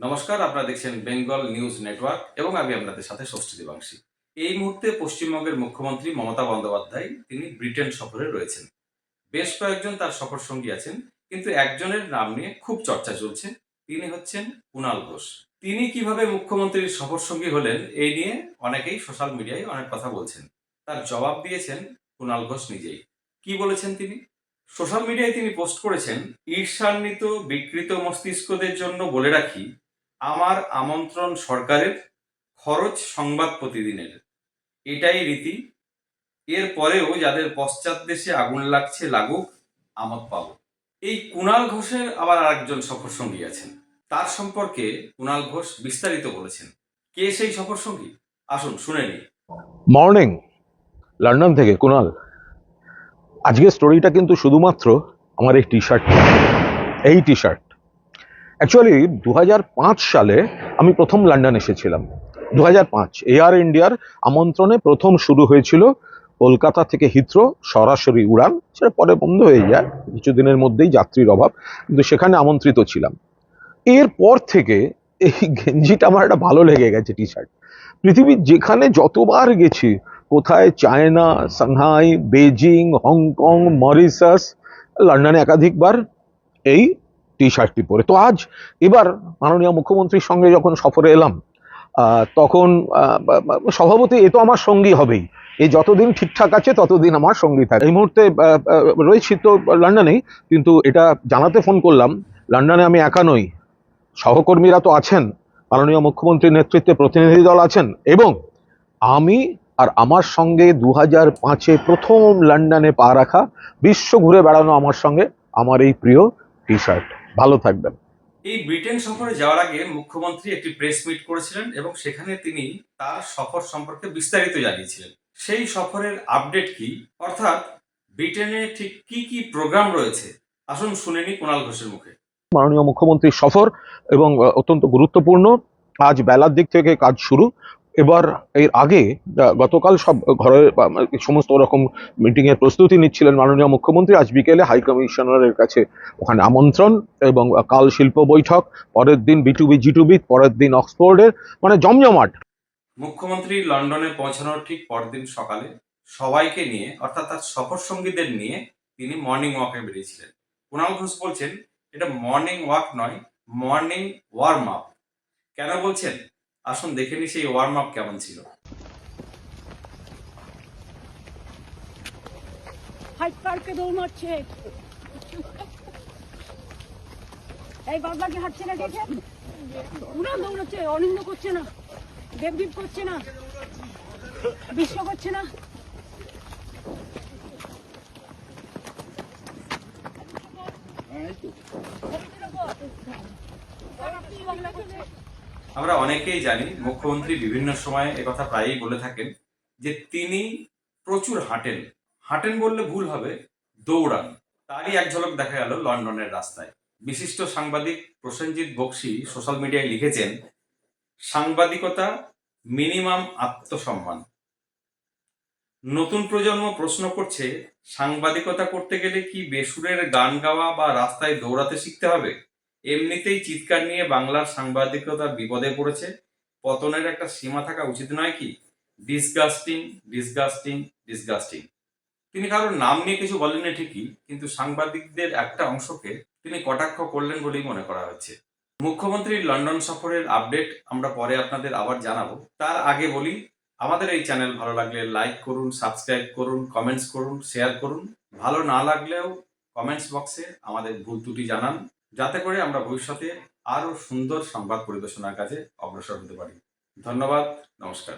নমস্কার, আপনারা দেখছেন বেঙ্গল নিউজ নেটওয়ার্ক এবং আমি আপনাদের সাথে ষষ্ঠী দেবাংশী। এই মুহূর্তে পশ্চিমবঙ্গের মুখ্যমন্ত্রী মমতা বন্দ্যোপাধ্যায় তিনি ব্রিটেন সফরে রয়েছেন। বেশ কয়েকজন তার সফর সঙ্গী আছেন, কিন্তু একজনের নাম নিয়ে খুব চর্চা চলছে। তিনি হচ্ছেন কুণাল ঘোষ। তিনি কিভাবে মুখ্যমন্ত্রীর সফর সঙ্গী হলেন এই নিয়ে অনেকেই সোশ্যাল মিডিয়ায় অনেক কথা বলছেন। তার জবাব দিয়েছেন কুণাল ঘোষ নিজেই। কি বলেছেন তিনি? সোশ্যাল মিডিয়ায় তিনি পোস্ট করেছেন, ঈর্ষান্বিত বিকৃত মস্তিষ্কদের জন্য বলে রাখি, আমার আমন্ত্রণ সরকারের, খরচ সংবাদ প্রতিদিনের। এটাই রীতি। এর পরেও যাদের পশ্চাৎ দেশে আগুন লাগছে লাগুক, আমোদ পাবো। এই কুণাল ঘোষের আবার আরেকজন সফর সঙ্গী আছেন। তার সম্পর্কে কুণাল ঘোষ বিস্তারিত বলেছেন। কে সেই সফর সঙ্গী? আসুন শুনে নিই। মর্নিং, লন্ডন থেকে কুণাল। আজকের স্টোরিটা কিন্তু শুধুমাত্র আমার এই টি শার্ট, অ্যাকচুয়ালি 2005 সালে আমি প্রথম লন্ডন এসেছিলাম। 2005 এয়ার ইন্ডিয়ার আমন্ত্রণে প্রথম শুরু হয়েছিল কলকাতা থেকে হিথ্রো সরাসরি উড়ান, সেটা পরে বন্ধ হয়ে যায় কিছুদিনের মধ্যেই যাত্রীর অভাব, কিন্তু সেখানে আমন্ত্রিত ছিলাম। এরপর থেকে এই গেঞ্জিটা আমার একটা ভালো লেগে গেছে, টি শার্ট। পৃথিবীর যেখানে যতবার গেছি, কোথায় China, Shanghai, Beijing, Hong Kong, Mauritius, লন্ডনে একাধিকবার এই টি শার্টটি পরে। তো আজ এবার মাননীয় মুখ্যমন্ত্রীর সঙ্গে যখন সফরে এলাম, তখন স্বভাবতই এ তো আমার সঙ্গী হবেই। এই যতদিন ঠিকঠাক আছে ততদিন আমার সঙ্গী থাকে। এই মুহূর্তে রয়েছি তো লন্ডনেই, কিন্তু এটা জানাতে ফোন করলাম, লন্ডনে আমি একা নই, সহকর্মীরা তো আছেন, মাননীয় মুখ্যমন্ত্রীর নেতৃত্বে প্রতিনিধি দল আছেন, এবং আমি আর আমার সঙ্গে 2005-এ প্রথম লন্ডনে পা রাখা, বিশ্ব ঘুরে বেড়ানো আমার সঙ্গে আমার এই প্রিয় টি শার্ট। ভালো থাকবেন। এই ব্রিটেন সফরে যাওয়ার আগে মুখ্যমন্ত্রী একটি প্রেস মিট করেছিলেন এবং সেখানে তিনি তার সফর সম্পর্কে বিস্তারিত জানিয়েছিলেন। সেই সফরের আপডেট কি, অর্থাৎ ব্রিটেনে ঠিক কি কি প্রোগ্রাম রয়েছে, আসুন শুনে নিই কুণাল ঘোষের মুখে। মাননীয় মুখ্যমন্ত্রীর সফর এবং অত্যন্ত গুরুত্বপূর্ণ। আজ বেলার দিক থেকে কাজ শুরু। এবার এর আগে গতকাল সব ঘরের সমস্ত রকম মিটিং এর প্রস্তুতি নিচ্ছিলেন মাননীয় মুখ্যমন্ত্রী। আজ বিকেলে হাই কমিশনারের কাছে ওখানে আমন্ত্রণ, এবং কাল শিল্প বৈঠক, পরের দিন B2B G2B, পরের দিন অক্সফোর্ডের, মানে জমজমাট। মুখ্যমন্ত্রী লন্ডনে পৌঁছানোর ঠিক পরদিন সকালে সবাইকে নিয়ে, অর্থাৎ তার সফর সঙ্গীদের নিয়ে তিনি মর্নিং ওয়াকে বেরিয়েছিলেন। কুণাল ঘোষ বলছেন, এটা মর্নিং ওয়াক নয়, মর্নিং ওয়ার্ম আপ। কেন বলছেন? আসুন দেখে নি সেই ওয়ার্ম আপ কেমন ছিল। হাইড পার্কে দৌড় মারছে, এই বাদবাকি হাঁটছে না, দেখে উড়ান দৌড়াচ্ছে, অনিন্দ করছে না, দেবদীপ করছে না, বিশ্ব করছে না। আমরা অনেকেই জানি, মুখ্যমন্ত্রী বিভিন্ন সময় একথা প্রায়ই বলে থাকেন যে তিনি প্রচুর হাঁটেন। হাঁটেন বললে ভুল হবে, দৌড়ান। তারই এক ঝলক দেখা গেল লন্ডনের রাস্তায়। বিশিষ্ট সাংবাদিক প্রসেনজিৎ বক্সী সোশ্যাল মিডিয়ায় লিখেছেন, সাংবাদিকতা মিনিমাম আত্মসম্মান। নতুন প্রজন্ম প্রশ্ন করছে, সাংবাদিকতা করতে গেলে কি বেসুরের গান গাওয়া বা রাস্তায় দৌড়াতে শিখতে হবে? এমনিতেই চিৎকার নিয়ে বাংলার সাংবাদিকতা বিপদে পড়েছে, পতনের একটা সীমা থাকা উচিত নয় কি? Disgusting, disgusting, disgusting. তিনি কারোর নাম নিয়ে কিছু বলেননি ঠিকই, কিন্তু সাংবাদিকদের একটা অংশকে তিনি কটাক্ষ করলেন বলেই মনে করা হচ্ছে। মুখ্যমন্ত্রীর লন্ডন সফরের আপডেট আমরা পরে আপনাদের আবার জানাবো। তার আগে বলি, আমাদের এই চ্যানেল ভালো লাগলে লাইক করুন, সাবস্ক্রাইব করুন, কমেন্টস করুন, শেয়ার করুন। ভালো না লাগলেও কমেন্টস বক্সে আমাদের ভুল ত্রুটি জানান, যাতে করে আমরা ভবিষ্যতে আরো সুন্দর সংবাদ পরিবেশনার কাজে অগ্রসর হতে পারি। ধন্যবাদ, নমস্কার।